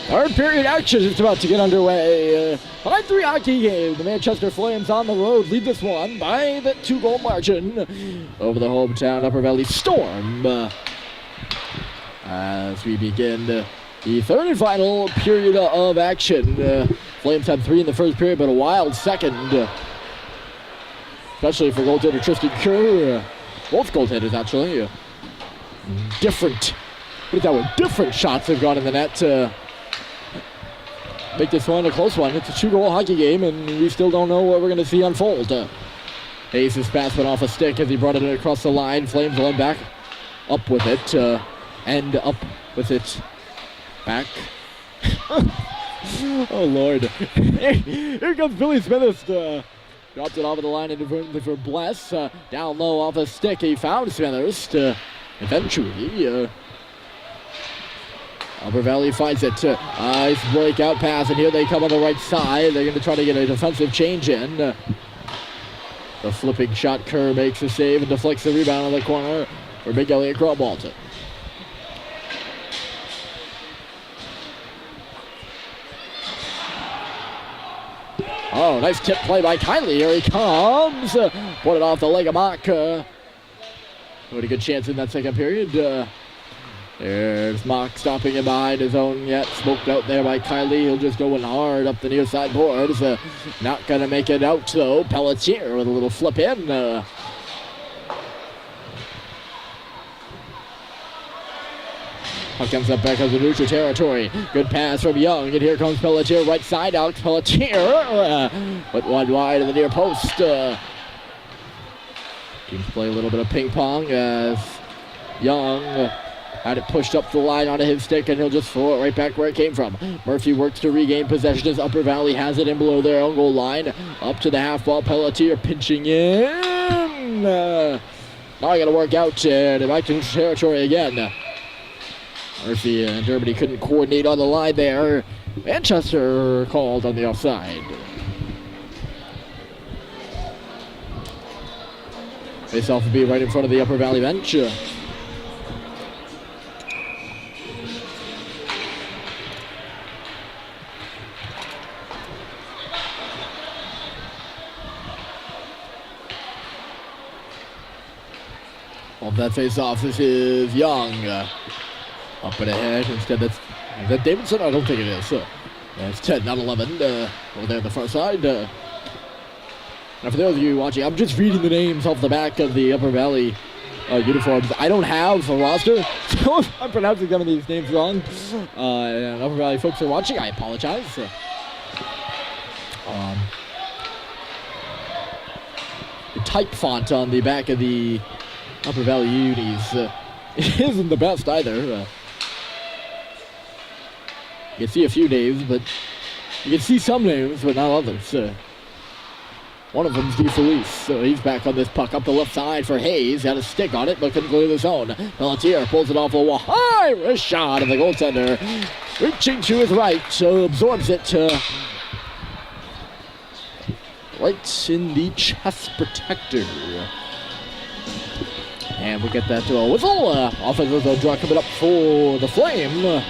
Third period action is about to get underway. 5-3 hockey game. The Manchester Flames on the road lead this one by the 2-goal margin over the hometown Upper Valley Storm. As we begin the third and final period of action. Flames had 3 in the first period, but a wild second. Especially for goaltender Tristan Kerr. Both goaltenders, actually. Different shots have gone in the net to make this one a close one. It's a 2-goal hockey game, and we still don't know what we're going to see unfold. Hayes' pass went off a stick as he brought it across the line. Flames went back up with it, and up with it back. Oh, Lord. Here comes Billy Smithers. Dropped it off of the line inadvertently for Bless. Down low off a stick. He found Smithers to eventually. Upper Valley finds it. Nice breakout pass, and here they come on the right side. They're going to try to get a defensive change in. The flipping shot, Kerr makes a save and deflects the rebound on the corner for Big Elliot Grobalt. Oh, nice tip play by Kylie. Here he comes. Put it off the leg of Mock. What a good chance in that second period. There's Mock stopping him behind his own net. Smoked out there by Kylie. He'll just going hard up the near side boards. Not going to make it out, though. Pelletier with a little flip in. Puck comes up back into neutral territory. Good pass from Young, and here comes Pelletier right side. Alex Pelletier put one wide of the near post. Teams play a little bit of ping pong as Young had it pushed up the line onto his stick, and he'll just throw it right back where it came from. Murphy works to regain possession as Upper Valley has it in below their own goal line. Up to the half ball, Pelletier pinching in. Not going to work out, and back to neutral territory again. Murphy and Germany couldn't coordinate on the line there. Manchester called on the offside. Face-off will be right in front of the Upper Valley bench. Off that face-off, this is Young. Up and ahead. Instead, is that Davidson? I don't think it is. It's 10, not 11. Over there on the far side. Now, for those of you watching, I'm just reading the names off the back of the Upper Valley uniforms. I don't have a roster, so if I'm pronouncing some of these names wrong, and Upper Valley folks are watching, I apologize. The type font on the back of the Upper Valley unis isn't the best either. You can see a few names, but you can see some names, but not others. One of them's DeFelice, so he's back on this puck up the left side for Hayes. Had a stick on it, but couldn't clear the zone. Pelletier pulls it off the wall. High wrist shot of the goaltender. Reaching to his right, so absorbs it right in the chest protector. And we'll get that to a whistle. Offensive draw coming up for the Flame.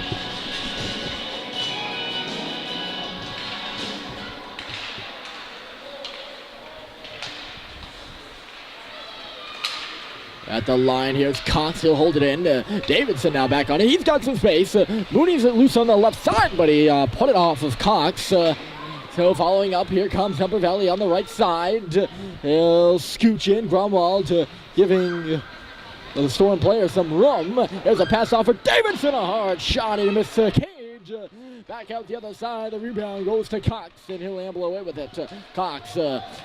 At the line, here's Cox. He'll hold it in. Davidson now back on it. He's got some space. Mooney's loose on the left side, but he put it off of Cox. So following up, here comes Upper Valley on the right side. He'll scooch in. Gromwald giving the Storm player some room. There's a pass off for Davidson. A hard shot. He missed the cage. Back out the other side. The rebound goes to Cox, and he'll amble away with it. Cox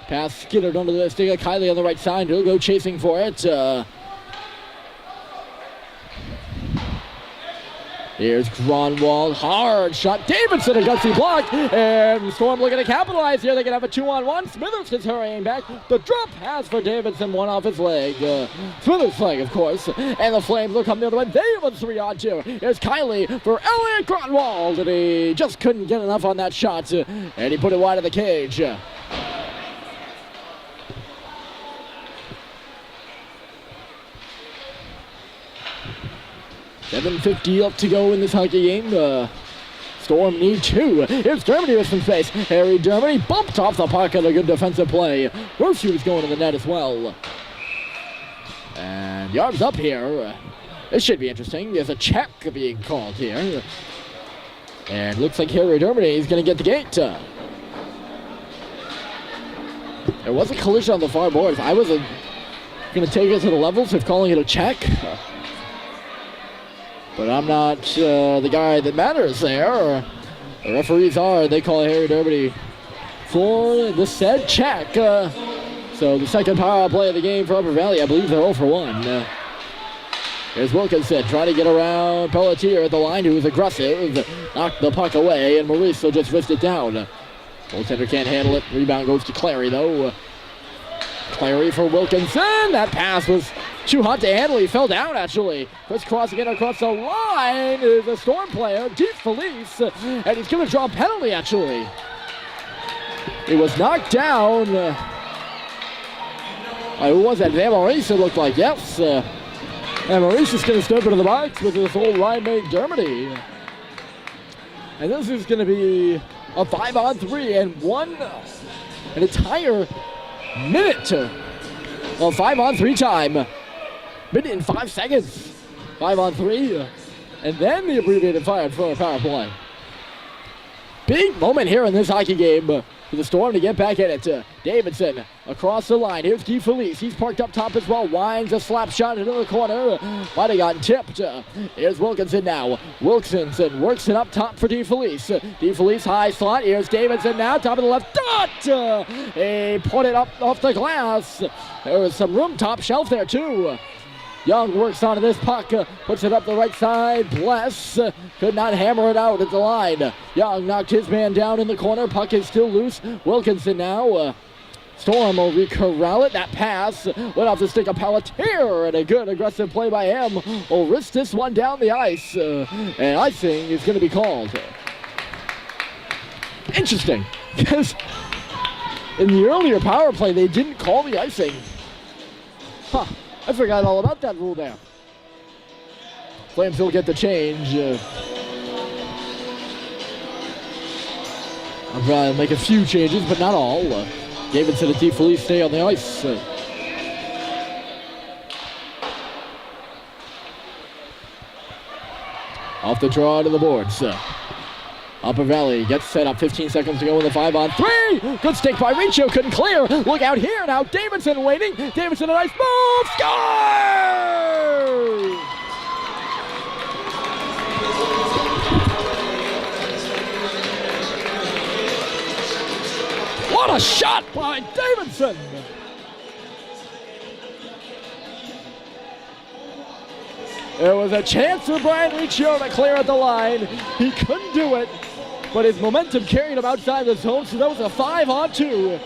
pass skittered under the stick of Kylie on the right side. He'll go chasing for it. Here's Gronwald, hard shot. Davidson, a gutsy block, and Storm looking to capitalize here. They can have a 2-on-1. Smithers is hurrying back. The drop pass for Davidson, one off his leg. Smithers' leg, of course. And the Flames will come the other way. They have a 3-on-2. Here's Kylie for Elliot Gronwald, and he just couldn't get enough on that shot, and he put it wide of the cage. 7:50 up to go in this hockey game. Storm need 2. Here's Germany with some space. Harry Germany bumped off the puck and a good defensive play. Roshi was going to the net as well. And yards up here. This should be interesting. There's a check being called here. And looks like Harry Germany is going to get the gate. There was a collision on the far boards. I wasn't going to take it to the levels of calling it a check. But I'm not the guy that matters there. The referees are. They call Harry Germany for the said check. So the second power play of the game for Upper Valley. I believe they're 0 for 1. Here's Wilkinson trying to get around Pelletier at the line, who was aggressive. Knocked the puck away, and Maurice will just wrist it down. Goaltender can't handle it. Rebound goes to Clary, though. Clary for Wilkinson. That pass was too hot to handle. He fell down, actually. Crisscrossing it across the line is a Storm player, Deep Felice, and he's going to draw a penalty, actually. He was knocked down. Who was that? Van Maurice, it looked like. Yes. And Maurice is going to step into the box with this old line-mate Germany. And this is going to be a 5-on-3 and an entire minute of 5-on-3 time. Minute and 5 seconds. 5-on-3. And then the abbreviated fired for a power play. Big moment here in this hockey game for the Storm to get back in it. Davidson across the line. Here's Guy Felice. He's parked up top as well. Winds a slap shot into the corner. Might have gotten tipped. Here's Wilkinson now. Wilkinson works it up top for Guy Felice. Guy Felice high slot. Here's Davidson now. Top of the left dot. He put it up off the glass. There was some room top shelf there too. Young works onto this puck, puts it up the right side. Bless could not hammer it out at the line. Young knocked his man down in the corner. Puck is still loose. Wilkinson now. Storm will corral it. That pass went off the stick of Pelletier, and a good aggressive play by him will wrist this one down the ice. And icing is going to be called. Interesting, because in the earlier power play, they didn't call the icing. Huh. I forgot all about that rule there. Flames will get the change. I'll probably make a few changes, but not all. Davidson and T. Felice stay on the ice. Off the draw to the boards. Upper Valley gets set up. 15 seconds to go in the 5-on-3. Good stick by Riccio. Couldn't clear. Look out here now. Davidson waiting. Davidson, a nice move. Score! What a shot by Davidson. There was a chance for Brian Riccio to clear at the line. He couldn't do it, but his momentum carried him outside the zone, so that was a 5-on-2.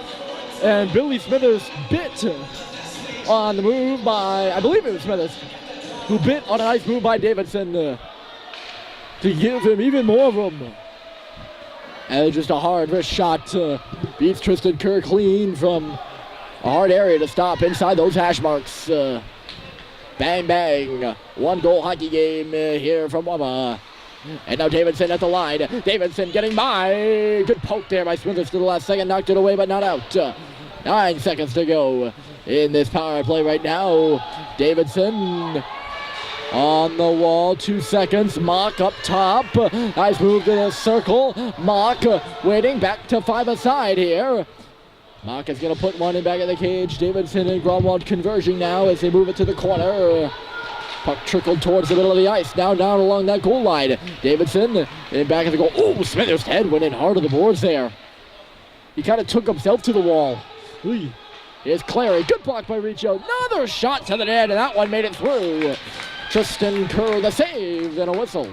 And Billy Smithers bit on the move by, I believe it was Smithers, who bit on a nice move by Davidson to give him even more room. And just a hard wrist shot beats Tristan Kerr clean from a hard area to stop inside those hash marks. Bang, bang. 1-goal hockey game here from Wama. And now Davidson at the line. Davidson getting by. Good poke there by Smithers to the last second. Knocked it away, but not out. 9 seconds to go in this power play right now. Davidson on the wall. 2 seconds. Mock up top. Nice move to the circle. Mock waiting. Back to 5 aside here. Mock is going to put one in back of the cage. Davidson and Gromwald converging now as they move it to the corner. Puck trickled towards the middle of the ice. Now down along that goal line. Davidson in back of the goal. Oh, Smithers' head went in hard to the boards there. He kind of took himself to the wall. Here's Clary. Good block by Riccio. Another shot to the net, and that one made it through. Tristan Kerr the save and a whistle.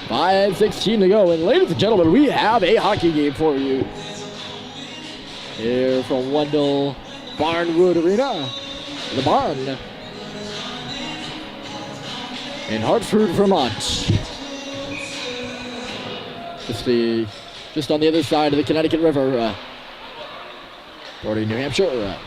.5:16 to go, and ladies and gentlemen, we have a hockey game for you. Here from Wendell Barwood Arena, the barn, in Hartford, Vermont. Just on the other side of the Connecticut River, bordering New Hampshire.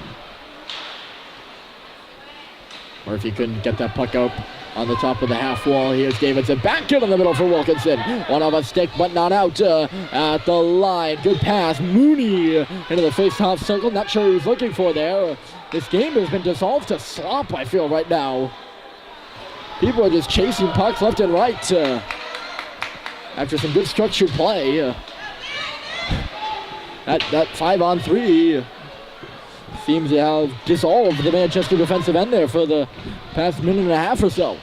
Murphy couldn't get that puck up on the top of the half wall. Here's Davidson back in the middle for Wilkinson. One of a stick, but not out at the line. Good pass. Mooney into the face-off circle. Not sure who he was looking for there. This game has been dissolved to slop, I feel, right now. People are just chasing pucks left and right after some good structured play. That 5-on-3 seems to have dissolved the Manchester defensive end there for the past minute and a half or so.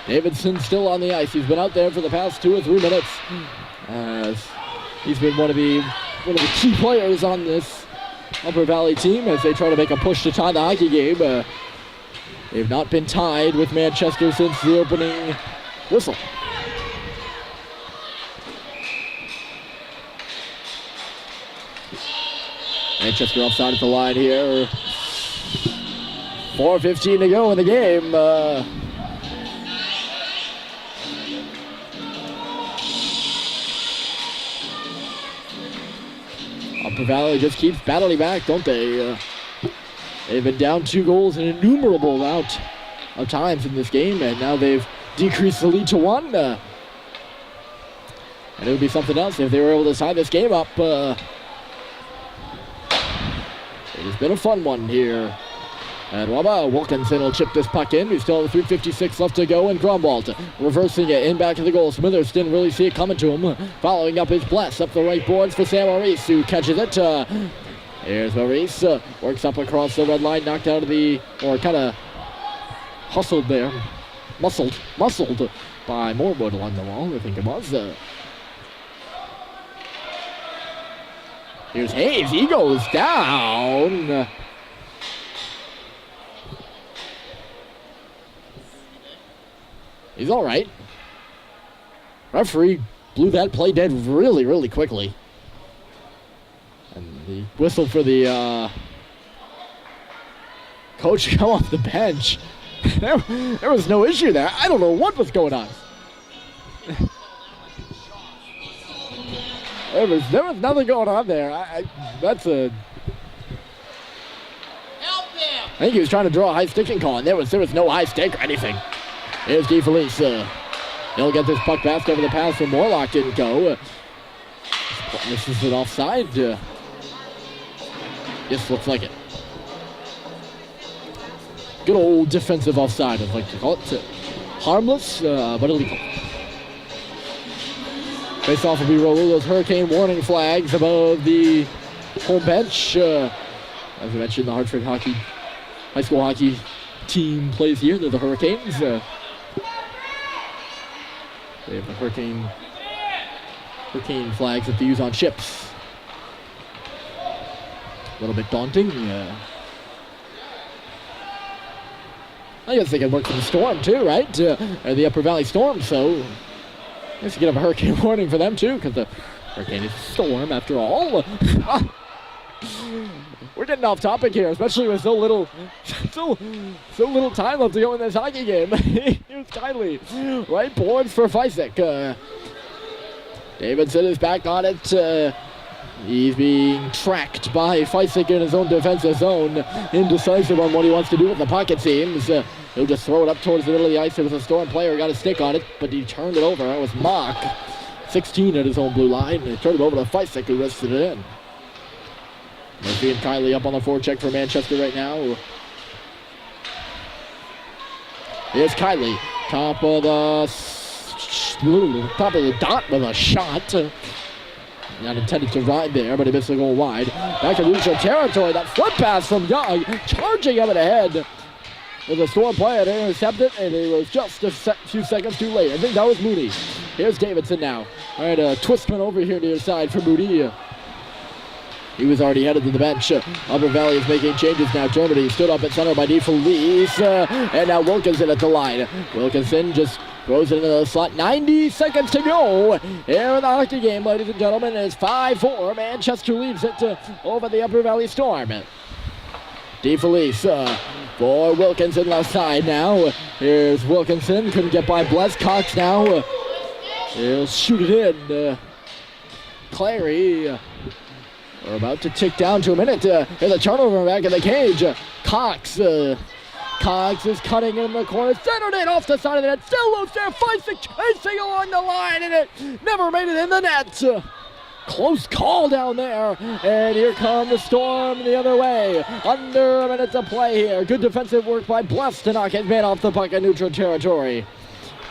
Davidson still on the ice. He's been out there for the past 2 or 3 minutes. He's been one of the key players on this Upper Valley team as they try to make a push to tie the hockey game. They've not been tied with Manchester since the opening whistle. Manchester offside at the line here. 4:15 to go in the game. Upper Valley just keeps battling back, don't they? They've been down 2 goals an innumerable amount of times in this game, and now they've decreased the lead to 1. And it would be something else if they were able to tie this game up. It has been a fun one here. And Wilkinson will chip this puck in. We still have 3:56 left to go, and Gromwald reversing it in back of the goal. Smithers didn't really see it coming to him. Following up his blast up the right boards for Sam Maurice, who catches it. Here's Maurice, works up across the red line, knocked out of the, or kind of hustled there. Muscled by Morwood along the wall, I think it was. Here's Hayes, he goes down. He's all right. Referee blew that play dead really, really quickly. And the whistle for the coach to come off the bench. There was no issue there. I don't know what was going on. There was nothing going on there. That's a. Help him! I think he was trying to draw a high sticking call, and there was no high stick or anything. Here's DeFelice. He'll get this puck passed over the pass from Morlock. Didn't go. This is an offside. This looks like it. Good old defensive offside, I'd like to call it. Harmless, but illegal. Face-off will be rolling those hurricane warning flags above the home bench. As I mentioned, the Hartford high school hockey team plays here. They're the Hurricanes. They have the hurricane flags that they use on ships. A little bit daunting. I guess they can work for the Storm too, right? The Upper Valley Storm, so I guess you could have a hurricane warning for them too, because the hurricane is Storm after all. We're getting off topic here, especially with so little time left to go in this hockey game. Here's Kylie, right boards for Feisik. Davidson is back on it. He's being tracked by Feisik in his own defensive zone. Indecisive on what he wants to do with the puck, it seems. He'll just throw it up towards the middle of the ice. There was a Storm player who got a stick on it, but he turned it over. It was Mock, 16 at his own blue line. He turned it over to Feisik, who wrested it in. Murphy and Kylie up on the forecheck for Manchester right now. Here's Kylie, top of the dot with a shot. Not intended to ride there, but he missed the goal wide. Back to neutral territory. That foot pass from Young, charging up ahead. With a Storm player to intercept it, and it was just a few seconds too late. I think that was Moody. Here's Davidson now. All right, Twistman over here near the side for Moody. He was already headed to the bench. Upper Valley is making changes now. Germany stood up at center by DeFelice. And now Wilkinson at the line. Wilkinson just throws it into the slot. 90 seconds to go here in the hockey game, ladies and gentlemen. It's 5-4. Manchester leads it over the Upper Valley Storm. DeFelice for Wilkinson left side now. Here's Wilkinson. Couldn't get by Bless. Cox now. He'll shoot it in. Clary. We're about to tick down to a minute. Here's a turnover back in the cage. Cox. Cox is cutting in the corner, centered it off the side of the net, still loose there, Feisik chasing along the line, and it never made it in the net. Close call down there, and here come the Storm the other way. Under a minute to play here. Good defensive work by Bless to knock his man off the puck in neutral territory.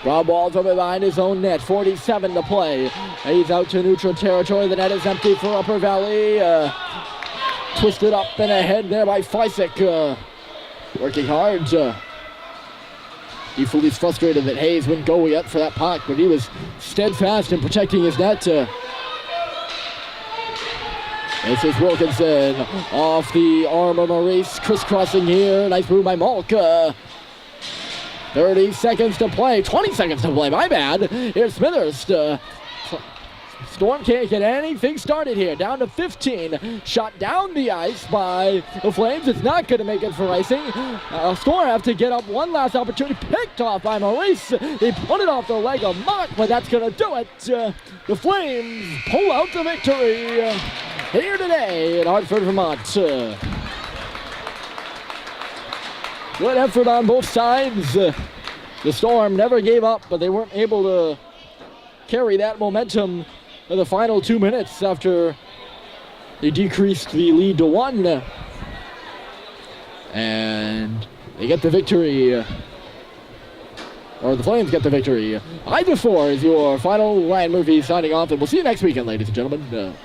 Rob Wall from behind his own net, 47 to play. He's out to neutral territory, the net is empty for Upper Valley. Twisted up and ahead there by Feisik. Working hard. He's frustrated that Hayes wouldn't go yet for that puck, but he was steadfast in protecting his net. This is Wilkinson off the arm of Maurice, crisscrossing here. Nice move by Malk. 30 seconds to play, 20 seconds to play, my bad. Here's Smithers. Storm can't get anything started here. Down to 15. Shot down the ice by the Flames. It's not going to make it for icing. Storm have to get up one last opportunity. Picked off by Maurice. They put it off the leg of Mock, but that's going to do it. The Flames pull out the victory here today in Hartford, Vermont. Good effort on both sides. The Storm never gave up, but they weren't able to carry that momentum for the final 2 minutes after they decreased the lead to 1. And they get the victory. Or the Flames get the victory. 5-4 is your final. Ryan Murphy signing off, and we'll see you next weekend, ladies and gentlemen.